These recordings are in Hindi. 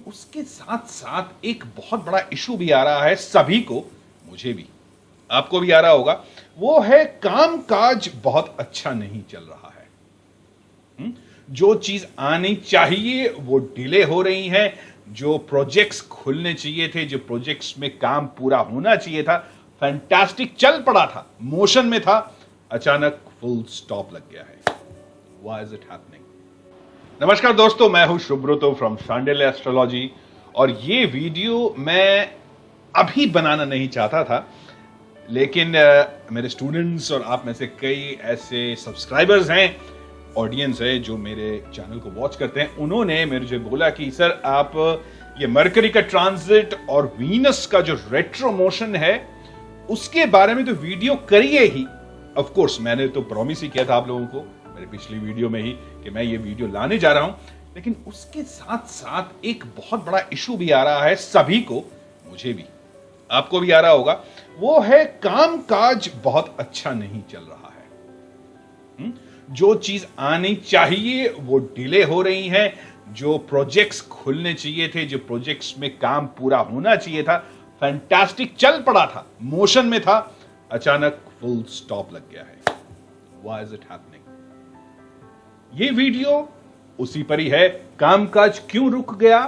उसके साथ साथ एक बहुत बड़ा इशू भी आ रहा है सभी को, मुझे भी, आपको भी आ रहा होगा। वो है कामकाज बहुत अच्छा नहीं चल रहा है। जो चीज आनी चाहिए वो डिले हो रही है। जो प्रोजेक्ट्स खुलने चाहिए थे, जो प्रोजेक्ट्स में काम पूरा होना चाहिए था, फैंटास्टिक चल पड़ा था, मोशन में था, अचानक फुल स्टॉप लग गया है। Why is it happening? नमस्कार दोस्तों, मैं हूं शुभ्रतो फ्रॉम शांडिल्य एस्ट्रोलॉजी। और ये वीडियो मैं अभी बनाना नहीं चाहता था, लेकिन मेरे स्टूडेंट्स और आप में से कई ऐसे सब्सक्राइबर्स हैं, ऑडियंस है जो मेरे चैनल को वॉच करते हैं, उन्होंने मेरे से बोला कि सर आप ये मरकरी का ट्रांजिट और वीनस का जो रेट्रो मोशन है उसके बारे में तो वीडियो करिए ही। ऑफ कोर्स मैंने तो प्रॉमिस ही किया था आप लोगों को मेरे पिछली वीडियो में ही कि मैं ये वीडियो लाने जा रहा हूं, लेकिन उसके साथ साथ एक बहुत बड़ा इशू भी आ रहा है सभी को, मुझे भी, आपको भी आ रहा होगा। वो है कामकाज बहुत अच्छा नहीं चल रहा है। जो चीज आनी चाहिए वो डिले हो रही है। जो प्रोजेक्ट्स खुलने चाहिए थे, जो प्रोजेक्ट्स में काम पूरा होना चाहिए था, फैंटास्टिक चल पड़ा था, मोशन में था, अचानक फुल स्टॉप लग गया है। Why is it happening? ये वीडियो उसी पर ही है, कामकाज क्यों रुक गया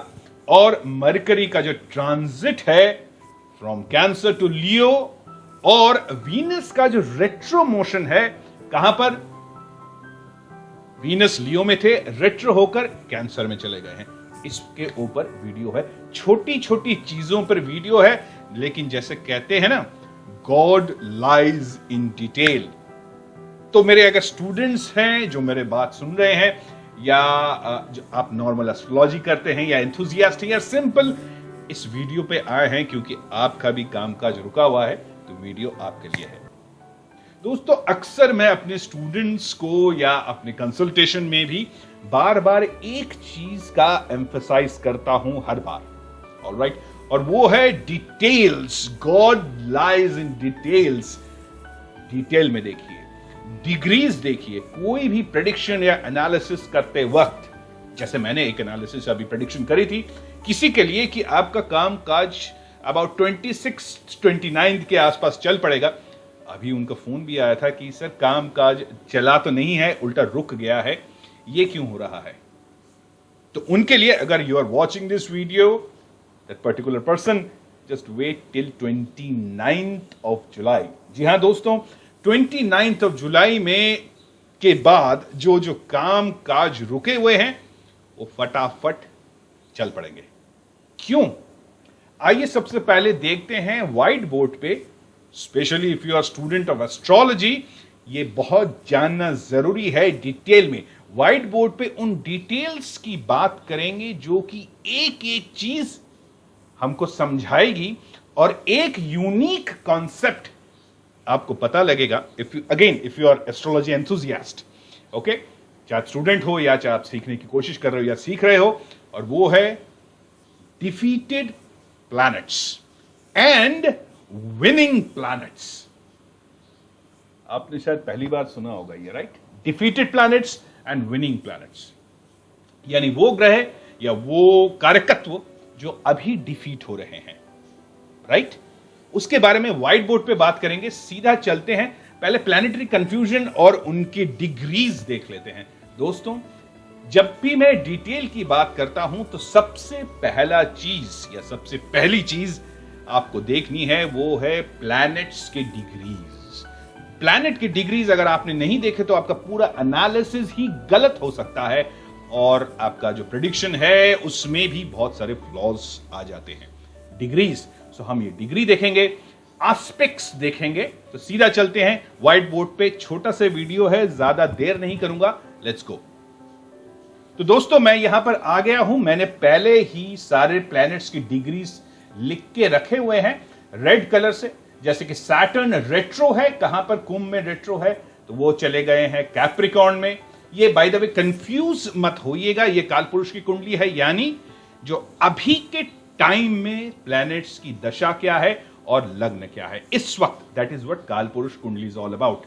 और मरकरी का जो ट्रांजिट है फ्रॉम कैंसर टू लियो और वीनस का जो रेट्रो मोशन है, कहां पर वीनस लियो में थे, रेट्रो होकर कैंसर में चले गए हैं, इसके ऊपर वीडियो है। छोटी छोटी चीजों पर वीडियो है, लेकिन जैसे कहते हैं ना, गॉड लाइज इन डिटेल। तो मेरे अगर स्टूडेंट्स हैं जो मेरे बात सुन रहे हैं, या जो आप नॉर्मल एस्ट्रोलॉजी करते हैं, या एंथुजियास्ट हैं, या सिंपल इस वीडियो पे आए हैं क्योंकि आपका भी कामकाज रुका हुआ है, तो वीडियो आपके लिए है। दोस्तों, अक्सर मैं अपने स्टूडेंट्स को या अपने कंसल्टेशन में भी बार बार एक चीज का एम्फसाइज करता हूं हर बार, ऑलराइट, और वो है details. God lies in details. Detail में देखिए, डिग्रीज देखिए। कोई भी प्रेडिक्शन या एनालिसिस करते वक्त, जैसे मैंने एक एनालिसिस अभी प्रेडिक्शन करी थी किसी के लिए कि आपका कामकाज अबाउट 26-29 के आसपास चल पड़ेगा, अभी उनका फोन भी आया था कि सर कामकाज चला तो नहीं है, उल्टा रुक गया है, ये क्यों हो रहा है? तो उनके लिए, अगर you are watching this video, that particular person, just wait till 29th of July. जी हां दोस्तों, 29th ऑफ जुलाई में के बाद जो जो काम काज रुके हुए हैं वो फटाफट चल पड़ेंगे। क्यों? आइए सबसे पहले देखते हैं व्हाइट बोर्ड पे, specially if you are student of astrology, ये बहुत जानना जरूरी है डिटेल में। व्हाइट बोर्ड पे उन डिटेल्स की बात करेंगे जो कि एक एक चीज हमको समझाएगी और एक यूनिक कॉन्सेप्ट आपको पता लगेगा। If you are astrology enthusiast, okay, चाहे स्टूडेंट हो या चाहे आप सीखने की कोशिश कर रहे हो या सीख रहे हो, और वो है defeated planets and winning planets. आपने शायद पहली बार सुना होगा ये, right? Defeated planets and winning planets, यानी वो ग्रह या वो कारकत्व जो अभी डिफीट हो रहे हैं, राइट? उसके बारे में व्हाइट बोर्ड पे बात करेंगे। सीधा चलते हैं, पहले प्लैनेटरी कंफ्यूजन और उनकी डिग्रीज देख लेते हैं। दोस्तों, जब भी मैं डिटेल की बात करता हूं तो सबसे पहला चीज या सबसे पहली चीज आपको देखनी है वो है प्लैनेट्स के डिग्रीज। प्लैनेट के डिग्रीज अगर आपने नहीं देखे तो आपका पूरा एनालिसिस ही गलत हो सकता है और आपका जो प्रेडिक्शन है उसमें भी बहुत सारे फ्लॉज आ जाते हैं। डिग्रीज, सो हम ये डिग्री देखेंगे, एस्पेक्ट्स देखेंगे। तो सीधा चलते हैं व्हाइट बोर्ड पे, छोटा सा वीडियो है, ज्यादा देर नहीं करूंगा, लेट्स गो। तो दोस्तों, मैं यहां पर आ गया हूं। मैंने पहले ही सारे प्लैनेट्स की डिग्रीज लिख के रखे हुए हैं रेड कलर से। जैसे कि सैटर्न रेट्रो है, कहां पर कुंभ में रेट्रो है, तो वो चले गए हैं कैप्रिकॉर्न में। ये बाय द वे कंफ्यूज मत होइएगा, ये कालपुरुष की कुंडली है, यानी जो अभी के टाइम में प्लैनेट्स की दशा क्या है और लग्न क्या है इस वक्त, दैट इज व्हाट कालपुरुष कुंडली इज ऑल अबाउट।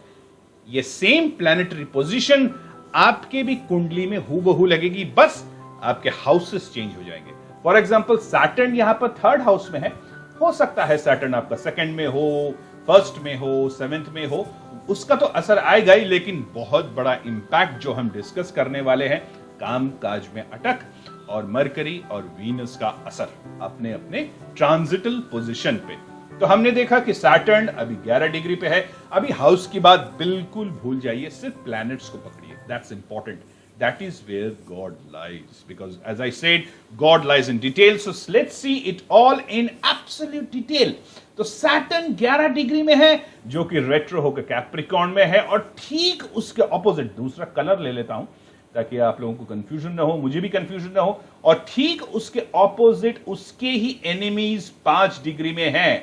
ये सेम प्लैनेटरी पोजीशन आपके भी कुंडली में हूबहू लगेगी, बस आपके हाउसेस चेंज हो जाएंगे। फॉर एग्जाम्पल सैटर्न यहां पर थर्ड हाउस में है, हो सकता है सैटर्न आपका सेकंड में हो, फर्स्ट में हो, सेवेंथ में हो, उसका तो असर आएगा ही, लेकिन बहुत बड़ा इंपैक्ट जो हम डिस्कस करने वाले हैं काम काज में अटक और मरकरी और वीनस का असर अपने अपने ट्रांजिटल पोजीशन पे। तो हमने देखा कि सैटर्न अभी 11 डिग्री पे है। अभी हाउस की बात बिल्कुल भूल जाइए, सिर्फ प्लैनेट्स को पकड़िए, that's important. That is where God lies, because as I said, God lies in detail. So let's see it all in absolute detail. तो सैटर्न 11 डिग्री में है, जो कि रेट्रो होकर कैप्रिकॉर्न में है, और ठीक उसके ऑपोजिट, दूसरा कलर ले लेता हूं ताकि आप लोगों को कंफ्यूजन ना हो, मुझे भी कंफ्यूजन ना हो, और ठीक उसके ऑपोजिट उसके ही एनिमीज 5 डिग्री में है,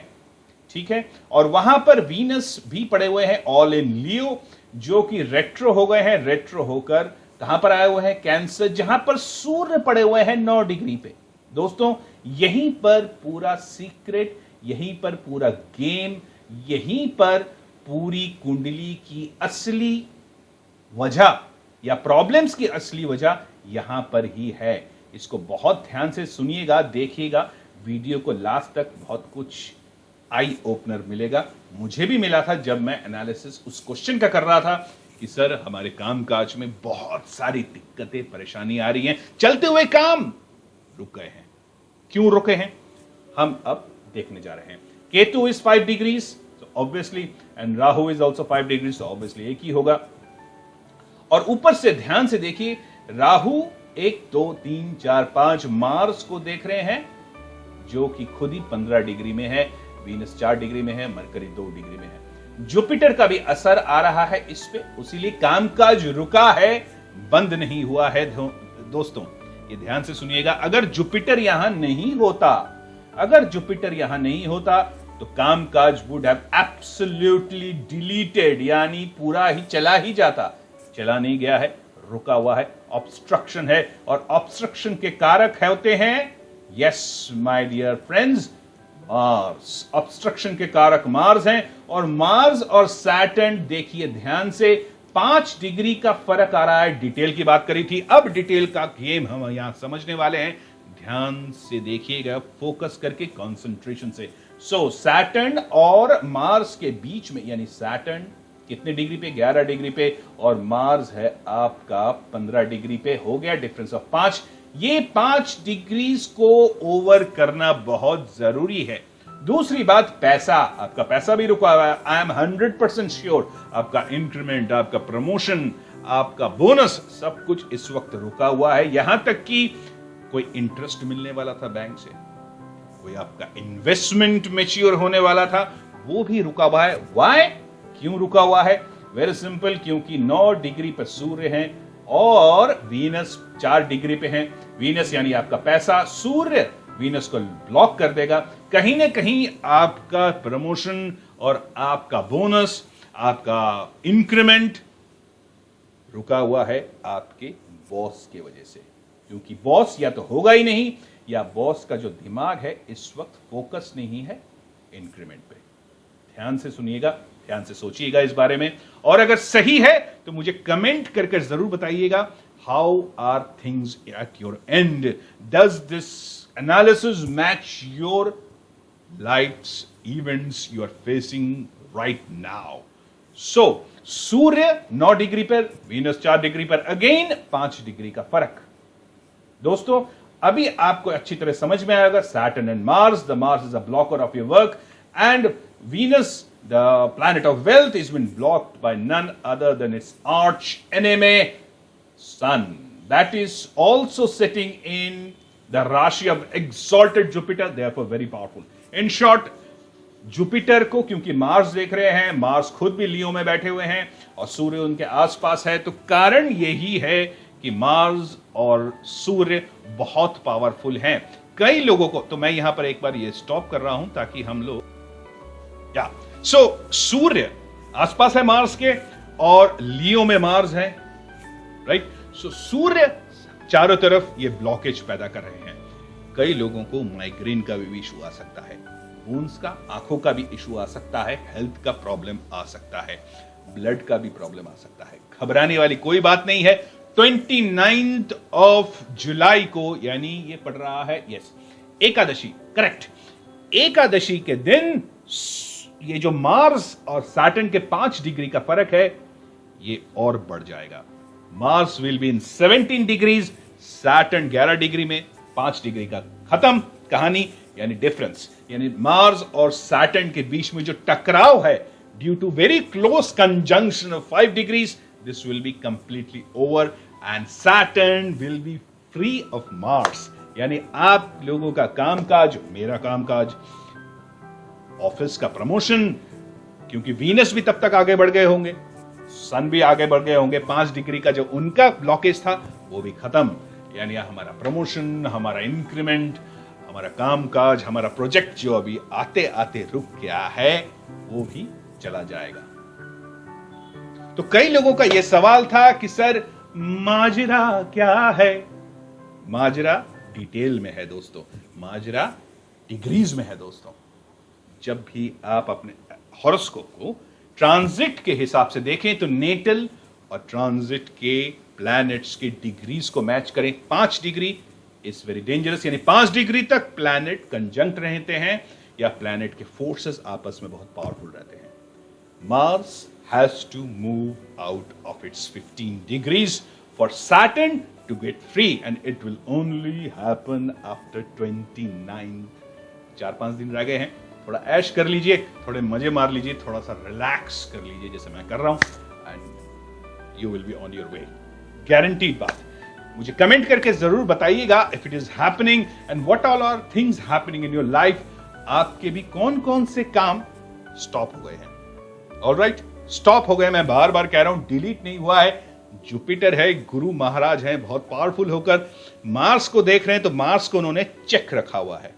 ठीक है। और वहां पर वीनस भी पड़े हुए हैं ऑल इन लियो, जो कि रेट्रो हो गए हैं, रेट्रो होकर कहां पर आए हुए हैं, कैंसर, जहां पर सूर्य पड़े हुए हैं 9 डिग्री पे। दोस्तों यहीं पर पूरा सीक्रेट, यहीं पर पूरा गेम, यहीं पर पूरी कुंडली की असली वजह या प्रॉब्लम्स की असली वजह यहां पर ही है। इसको बहुत ध्यान से सुनिएगा, देखिएगा वीडियो को लास्ट तक, बहुत कुछ आई ओपनर मिलेगा। मुझे भी मिला था जब मैं एनालिसिस उस क्वेश्चन का कर रहा था कि सर हमारे काम काज में बहुत सारी दिक्कतें परेशानी आ रही हैं, चलते हुए काम रुक गए हैं। क्यों रुके हैं हम अब देखने जा रहे हैं। केतु इज 5 डिग्रीज तो obviously, and Rahu is also 5 degrees, तो ऑब्वियसली एक ही होगा। और ऊपर से ध्यान से देखिए, राहु 1 2 3 4 5 मार्स को देख रहे हैं, जो कि खुद ही 15 डिग्री में है, वीनस 4 डिग्री में है, मरकरी 2 डिग्री में है। जुपिटर का भी असर आ रहा है इस पे, इसीलिए कामकाज रुका है, बंद नहीं हुआ है। दोस्तों ये ध्यान से सुनिएगा, अगर जुपिटर यहां नहीं होता, अगर जुपिटर यहां नहीं होता तो कामकाज वुड हैव एब्सोल्युटली डिलीटेड, यानी पूरा ही चला ही जाता, चला नहीं गया है, रुका हुआ है, ऑब्स्ट्रक्शन है। और ऑब्स्ट्रक्शन के कारक होते हैं, yes my dear friends, Mars. Obstruction के कारक मार्स हैं, और मार्स और सैटर्न देखिए ध्यान से, 5 डिग्री का फर्क आ रहा है। डिटेल की बात करी थी, अब डिटेल का गेम हम यहां समझने वाले हैं। ध्यान से देखिएगा, फोकस करके, कंसंट्रेशन से। सो सैटर्न और मार्स के बीच में, यानी सैटर्न कितने डिग्री पे, 11 डिग्री पे, और मार्स है आपका 15 डिग्री पे, हो गया डिफरेंस ऑफ 5। ये 5 डिग्रीज को ओवर करना बहुत जरूरी है। दूसरी बात, पैसा, आपका पैसा भी रुका हुआ है। आई एम 100% श्योर आपका इंक्रीमेंट, आपका प्रमोशन, आपका बोनस, सब कुछ इस वक्त रुका हुआ है। यहां तक कि कोई इंटरेस्ट मिलने वाला था बैंक से, कोई आपका इन्वेस्टमेंट मैच्योर होने वाला था, वो भी रुका हुआ है। व्हाई, क्यों रुका हुआ है? वेरी सिंपल, क्योंकि 9 डिग्री पर सूर्य है और वीनस 4 डिग्री पे है। वीनस यानी आपका पैसा, सूर्य वीनस को ब्लॉक कर देगा। कहीं ना कहीं आपका प्रमोशन और आपका बोनस, आपका इंक्रीमेंट रुका हुआ है आपके बॉस की वजह से, क्योंकि बॉस या तो होगा ही नहीं, या बॉस का जो दिमाग है इस वक्त फोकस नहीं है इंक्रीमेंट पे। ध्यान से सुनिएगा, ध्यान से सोचिएगा इस बारे में, और अगर सही है तो मुझे कमेंट करके जरूर बताइएगा, how are things at your end, does this analysis match your life's events you are facing right now. So सूर्य 9 डिग्री पर, वीनस 4 डिग्री पर, अगेन 5 डिग्री का फर्क। दोस्तों अभी आपको अच्छी तरह समझ में आएगा, Saturn and Mars, the Mars is a blocker of your work, and Venus, the planet of wealth, is been blocked by none other than its arch enemy sun, that is also sitting in the Rashi of exalted Jupiter, therefore very powerful. In short, Jupiter को क्योंकि मार्स देख रहे हैं, मार्स खुद भी लियो में बैठे हुए हैं और सूर्य उनके आसपास है, तो कारण यही है कि मार्स और सूर्य बहुत पावरफुल हैं। कई लोगों को, तो मैं यहां पर एक बार ये स्टॉप कर रहा हूं ताकि हम लोग, या सूर्य आसपास है मार्स के और लियो में मार्स है, राइट। सो सूर्य चारों तरफ ये ब्लॉकेज पैदा कर रहे हैं। कई लोगों को माइग्रेन का भी इशू आ सकता है, बोन्स का, आंखों का भी इशू आ सकता है, हेल्थ का प्रॉब्लम आ सकता है, ब्लड का भी प्रॉब्लम आ सकता है। घबराने वाली कोई बात नहीं है, 29th ऑफ जुलाई को, यानी ये पड़ रहा है एकादशी, करेक्ट। एकादशी के दिन ये जो मार्स और सैटर्न के 5 डिग्री का फर्क है ये और बढ़ जाएगा। Mars will be in 17 degrees, Saturn 11 degree में, 5 डिग्री का खत्म कहानी, यानी डिफरेंस, यानी मार्स और सैटर्न के बीच में जो टकराव है due to very close conjunction of 5 degrees, this will be completely over and Saturn will be free of Mars. यानी आप लोगों का कामकाज, मेरा कामकाज, ऑफिस का प्रमोशन, क्योंकि वीनस भी तब तक आगे बढ़ गए होंगे, सन भी आगे बढ़ गए होंगे, 5 डिग्री का जो उनका ब्लॉकेज था वो भी खत्म, यानी हमारा प्रमोशन, हमारा इंक्रीमेंट, हमारा कामकाज, हमारा प्रोजेक्ट जो अभी आते आते रुक गया है वो भी चला जाएगा। तो कई लोगों का यह सवाल था कि सर माजरा क्या है? माजरा डिटेल में है दोस्तों, माजरा डिग्रीज में है दोस्तों। जब भी आप अपने हॉरोस्कोप को ट्रांजिट के हिसाब से देखें तो नेटल और ट्रांजिट के प्लैनेट्स के डिग्रीज को मैच करें। 5 डिग्री इज वेरी डेंजरस, यानी 5 डिग्री तक प्लैनेट कंजंक्ट रहते हैं या प्लैनेट के फोर्सेस आपस में बहुत पावरफुल रहते हैं। Mars has to move out of its 15 degrees for Saturn to get free and it will only happen after 29। 4-5 दिन रह गए हैं, थोड़ा ऐश कर लीजिए, थोड़े मजे मार लीजिए, थोड़ा सा रिलैक्स कर लीजिए जैसे मैं कर रहा हूं and you will be on your way, guaranteed बात। मुझे कमेंट करके जरूर बताइएगा if it is happening and what all are things happening in your life. आपके भी कौन कौन से काम स्टॉप हो गए हैं? ऑलराइट, स्टॉप हो गए, मैं बार बार कह रहा हूं, डिलीट नहीं हुआ है। जुपिटर है, गुरु महाराज हैं, बहुत पावरफुल होकर मार्स को देख रहे हैं, तो मार्स को उन्होंने चेक रखा हुआ है,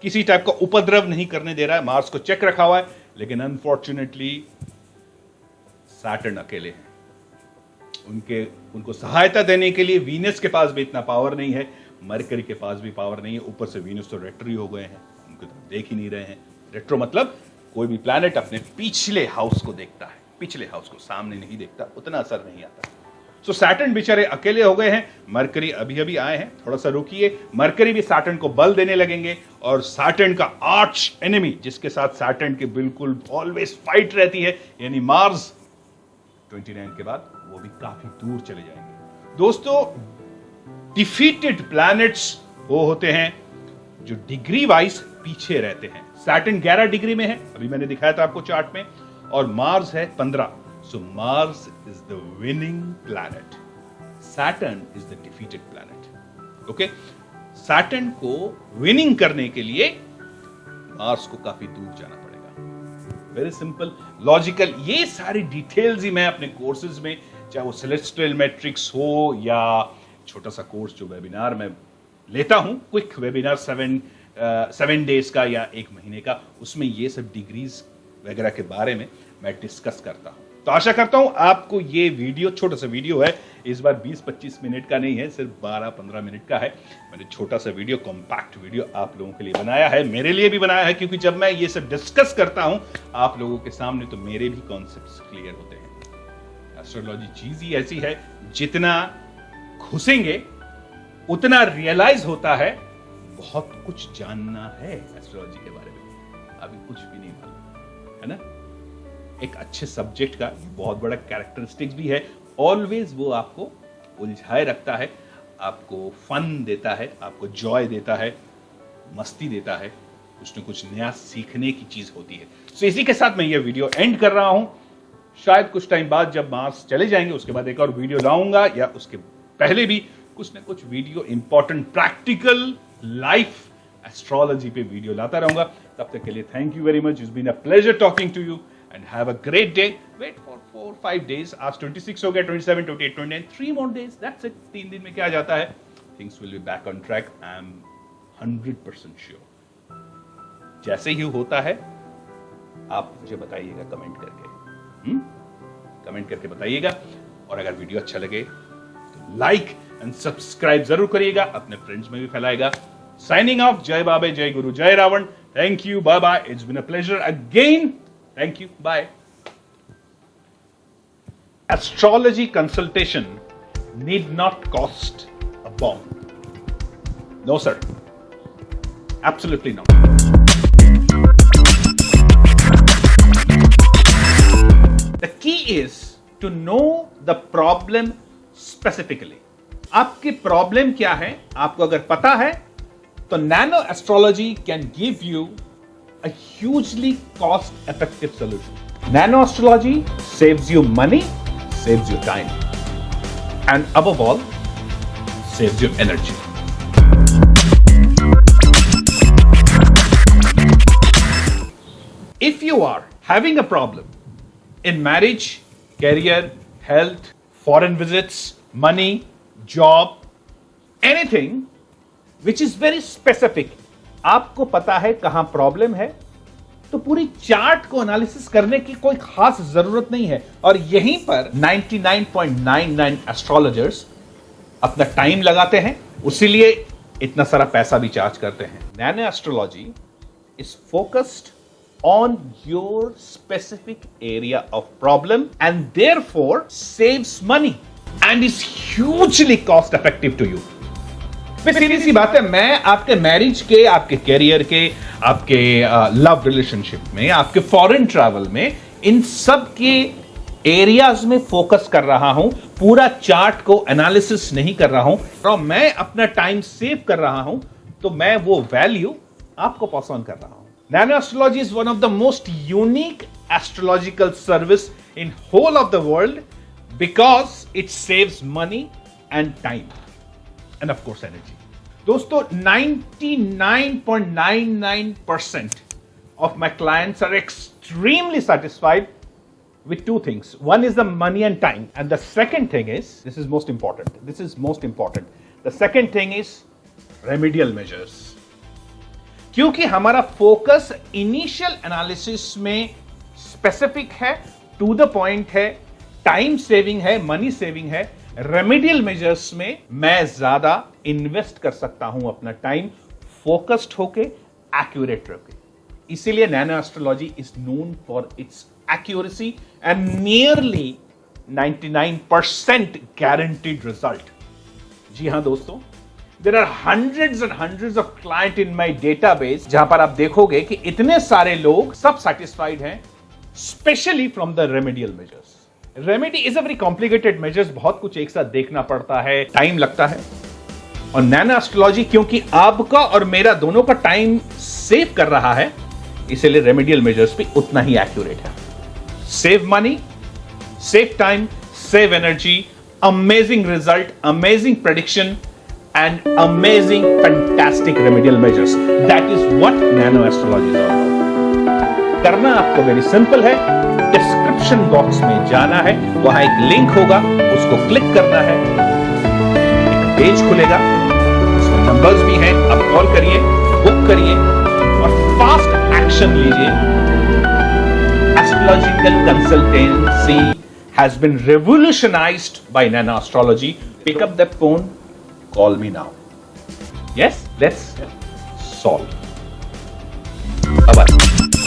किसी टाइप का उपद्रव नहीं करने दे रहा है, मार्स को चेक रखा हुआ है। लेकिन अनफॉर्चुनेटली सैटर्न अकेले हैं, उनको सहायता देने के लिए वीनस के पास भी इतना पावर नहीं है, मरकरी के पास भी पावर नहीं है, ऊपर से वीनस तो रेट्रो हो गए हैं, उनको तो देख ही नहीं रहे हैं। रेट्रो मतलब कोई भी प्लैनेट अपने पिछले हाउस को देखता है, पिछले हाउस को सामने नहीं देखता, उतना असर नहीं आता। सो सैटर्न बेचारे अकेले हो गए हैं। मरकरी अभी अभी आए हैं, थोड़ा सा रुकिए, मरकरी भी सैटर्न को बल देने लगेंगे और सैटर्न का आर्च एनिमी, जिसके साथ सैटर्न के बिल्कुल ऑलवेज फाइट रहती है, यानी मार्स, 29 के बाद वो भी काफी दूर चले जाएंगे। दोस्तों, डिफीटेड प्लैनेट्स वो होते हैं जो डिग्री वाइज पीछे रहते हैं। सैटर्न 11 डिग्री में है, अभी मैंने दिखाया था आपको चार्ट में, और मार्स है 15। So Mars is the winning planet, Saturn is the defeated planet. Okay, Saturn को विनिंग करने के लिए मार्स को काफी दूर जाना पड़ेगा। Very simple, logical. ये सारी डिटेल्स ही मैं अपने कोर्सेज में, चाहे वो सेलेस्टियल मैट्रिक्स हो या छोटा सा कोर्स जो वेबिनार में लेता हूं, क्विक वेबिनार 7 डेज का या 1 महीने का, उसमें ये सब डिग्रीज वगैरह के बारे में मैं डिस्कस करता हूं। तो आशा करता हूं आपको ये वीडियो, छोटा सा वीडियो है, इस बार 20-25 मिनट का नहीं है, सिर्फ 12-15 मिनट का है। मैंने छोटा सा वीडियो, कॉम्पैक्ट वीडियो आप लोगों के लिए बनाया है, मेरे लिए भी बनाया है, क्योंकि जब मैं ये सब डिस्कस करता हूं आप लोगों के सामने, तो मेरे भी कॉन्सेप्ट्स क्लियर होते हैं। एस्ट्रोलॉजी चीज ही ऐसी है, जितना घुसेंगे उतना रियलाइज होता है बहुत कुछ जानना है एस्ट्रोलॉजी के बारे में, अभी कुछ भी नहीं मालूम, है ना। एक अच्छे सब्जेक्ट का बहुत बड़ा कैरेक्टरिस्टिक्स भी है, ऑलवेज वो आपको उलझाए रखता है, आपको फन देता है, आपको जॉय देता है, मस्ती देता है, कुछ न कुछ नया सीखने की चीज होती है। सो इसी के साथ मैं ये वीडियो एंड कर रहा हूं। शायद कुछ टाइम बाद जब मार्स चले जाएंगे उसके बाद एक और वीडियो लाऊंगा, या उसके पहले भी कुछ न कुछ video, important practical life astrology पे वीडियो लाता रहूंगा। तब तक के लिए thank you very much, it's been a pleasure talking to you and have a great day. Wait for 4-5 days. आज 26 हो गया, 27, 28, 29, 3 more days. That's it. 3 दिन में क्या जाता है? Things will be back on track. I'm 100% sure. जैसे ही होता है आप मुझे बताइएगा कमेंट करके, कमेंट करके बताइएगा। और अगर वीडियो अच्छा लगे तो लाइक एंड सब्सक्राइब जरूर करिएगा, अपने फ्रेंड्स में भी फैलाएगा। साइनिंग ऑफ, जय बाबे, जय गुरु, जय Ravan. Thank you, bye bye, it's been a pleasure again. Thank you. Bye. Astrology consultation need not cost a bomb. No, sir. Absolutely not. The key is to know the problem specifically. आपकी प्रॉब्लम क्या है आपको अगर पता है तो nano astrology can give you a hugely cost effective solution. Nano astrology saves you money, saves you time, and above all, saves you energy. If you are having a problem in marriage, career, health, foreign visits, money, job, anything which is very specific, आपको पता है कहां प्रॉब्लम है तो पूरी चार्ट को एनालिसिस करने की कोई खास जरूरत नहीं है और यहीं पर 99.99 एस्ट्रोलॉजर्स अपना टाइम लगाते हैं, उसीलिए इतना सारा पैसा भी चार्ज करते हैं. Nano astrology is focused on your specific area of problem and therefore saves money and is hugely cost effective to you. सीधी सी बात है, मैं आपके मैरिज के, आपके कैरियर के, आपके लव रिलेशनशिप में, आपके फॉरेन ट्रैवल में, इन सब के एरियाज में फोकस कर रहा हूं. पूरा चार्ट को एनालिसिस नहीं कर रहा हूं और मैं अपना टाइम सेव कर रहा हूं, तो मैं वो वैल्यू आपको पास ऑन कर रहा हूं. Nano astrology is one of the most unique astrological service in whole of the world because it saves money and time and of course energy. दोस्तों 99.99% of my clients are extremely satisfied with two things. One is the money and time, and the second thing is, this is most important. The second thing is remedial measures. क्योंकि हमारा फोकस इनिशियल एनालिसिस में स्पेसिफिक है, टू द पॉइंट है, टाइम सेविंग है, मनी सेविंग है. रेमेडियल मेजर्स में मैं ज्यादा इन्वेस्ट कर सकता हूं अपना टाइम, फोकस्ड होके, एक्यूरेट रखे. इसीलिए nano astrology is known for its accuracy and nearly 99% guaranteed result. जी हां दोस्तों, There are hundreds and hundreds of clients in my database जहां पर आप देखोगे कि इतने सारे लोग सब satisfied हैं, especially from the remedial measures. Remedy is a very complicated measures, बहुत कुछ एक साथ देखना पड़ता है, टाइम लगता है. और नैनो एस्ट्रोलॉजी क्योंकि आपका और मेरा दोनों का टाइम सेव कर रहा है, इसलिए रेमेडियल मेजर्स भी उतना ही एक्यूरेट है. Save money, save time, save energy, amazing result, amazing prediction and amazing, fantastic remedial measures. That is what nano astrology is all about. करना आपको वेरी सिंपल है. डिस्क्रिप्शन बॉक्स में जाना है, वहां एक लिंक होगा, उसको क्लिक करना है, एक पेज खुलेगा, उसमें नंबर्स भी हैं, आप कॉल करिए, बुक करिए और फास्ट एक्शन लीजिए. Astrological consultancy has been revolutionized by nano astrology. Pick up the phone. Call me now. Yes, let's solve. Bye-bye.